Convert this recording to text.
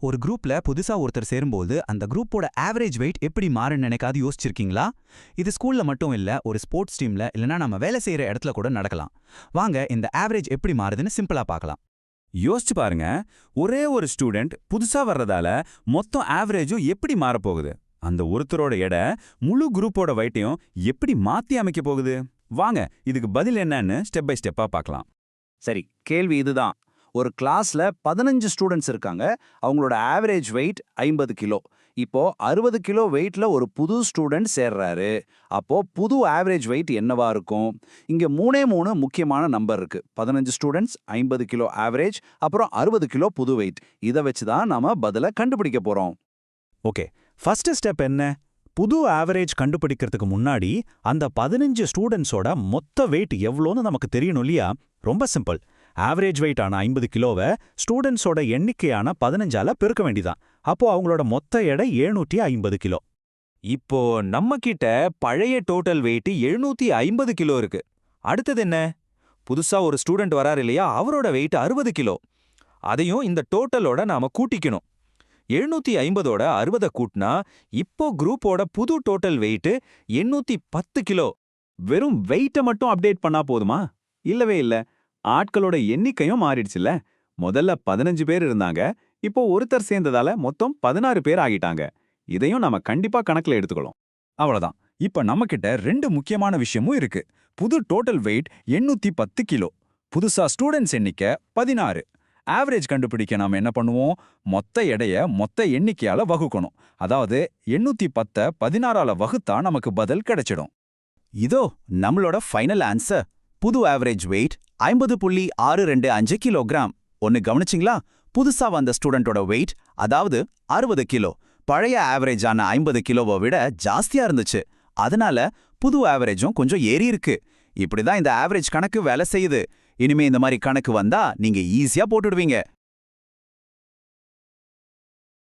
ஒரு குரூப்ல புதுசா ஒருத்தர் சேரும்போது அந்த குரூப்போட ஆவரேஜ் வெயிட் எப்படி மாறுன்னு நினைக்காது யோசிச்சிருக்கீங்களா? இது ஸ்கூல்ல மட்டும் இல்ல, ஒரு ஸ்போர்ட்ஸ் டீம்ல இல்லனா நம்ம வேலை செய்யற இடத்துல கூட நடக்கலாம். வாங்க இந்த ஆவரேஜ் எப்படி மாறுதுன்னு சிம்பிளா பார்க்கலாம். யோசிச்சு பாருங்க, ஒரே ஒரு ஸ்டூடெண்ட் புதுசா வர்றதால மொத்தம் ஆவரேஜும் எப்படி மாறப்போகுது? அந்த ஒருத்தரோட எடை முழு குரூப்போட வெயிட்டையும் எப்படி மாத்தி அமைக்க போகுது? வாங்க இதுக்கு பதில் என்னன்னு ஸ்டெப் பை ஸ்டெப்பா பார்க்கலாம். சரி, கேள்வி இதுதான். ஒரு கிளாஸ்ல 15 ஸ்டூடெண்ட்ஸ் இருக்காங்க. அவங்களோட ஆவரேஜ் வெயிட் 50 கிலோ. இப்போ 60 கிலோ வெயிட்ல ஒரு புது ஸ்டூடெண்ட் சேர்றாரு. அப்போ புது ஆவரேஜ் வெயிட் என்னவா இருக்கும்? இங்க மூணே முக்கியமான நம்பர் இருக்கு. 15 ஸ்டூடெண்ட்ஸ், 50 கிலோ ஆவரேஜ், அப்புறம் 60 கிலோ புது வெயிட். இதை வச்சு தான் நாம பதில கண்டுபிடிக்க போறோம். ஓகே, ஃபர்ஸ்ட் ஸ்டெப் என்ன? புது ஆவரேஜ் கண்டுபிடிக்கிறதுக்கு முன்னாடி அந்த 15 ஸ்டூடெண்ட்ஸோட மொத்த வெயிட் எவ்வளோன்னு நமக்கு தெரியணும் இல்லையா? ரொம்ப சிம்பிள். ஆவரேஜ் வெயிட் ஆன 50 கிலோவை ஸ்டூடெண்ட்ஸோட எண்ணிக்கையான 15ஆல பெருக்க வேண்டிதான். அப்போ அவங்களோட மொத்த எடை 750 கிலோ. இப்போ நம்ம கிட்ட பழைய டோட்டல் வெயிட் 750 கிலோ இருக்கு. அடுத்தது என்ன? புதுசா ஒரு ஸ்டூடெண்ட் வராரு இல்லையா, அவரோட வெயிட் 60 கிலோ. அதையும் இந்த டோட்டலோட நாம கூட்டிக்கணும். 750ஓட 60 கூட்டினா இப்போ குரூப்போட புது டோட்டல் வெயிட் 810 கிலோ. வெறும் வெயிட்ட மட்டும் அப்டேட் பண்ணா போதுமா? இல்லவே இல்ல. ஆட்களோட எண்ணிக்கையும் மாறிடுச்சுல்ல. முதல்ல 15 பேர் இருந்தாங்க, இப்போ ஒருத்தர் சேர்ந்ததால மொத்தம் 16 பேர் ஆகிட்டாங்க. இதையும் நாம கண்டிப்பா கணக்குல எடுத்துக்கலாம். அவ்வளவுதான். இப்ப நம்ம கிட்ட 2 முக்கியமான விஷயமும் இருக்கு. புது டோட்டல் வெயிட் 810 கிலோ, புதுசா ஸ்டூடெண்ட்ஸ் எண்ணிக்கை 16. ஆவரேஜ் கண்டுபிடிக்க நாம என்ன பண்ணுவோம்? மொத்த எடைய மொத்த எண்ணிக்கையால வகுக்கணும். அதாவது 810 16ஆல வகுத்தா நமக்கு பதில் கிடைச்சிடும். இதோ நம்மளோட ஃபைனல் ஆன்சர். புது ஆவரேஜ் வெயிட் 50.625 கிலோகிராம். ஒன்னு கவனிச்சிங்களா? புதுசா வந்த ஸ்டூடெண்டோட வெயிட், அதாவது 60 கிலோ, பழைய ஆவரேஜான 50 கிலோவை விட ஜாஸ்தியா இருந்துச்சு. அதனால புது ஆவரேஜும் கொஞ்சம் ஏறி இருக்கு. இப்படிதான் இந்த ஆவரேஜ் கணக்கு வேலை செய்யுது. இனிமே இந்த மாதிரி கணக்கு வந்தா நீங்க ஈஸியா போட்டுடுவீங்க.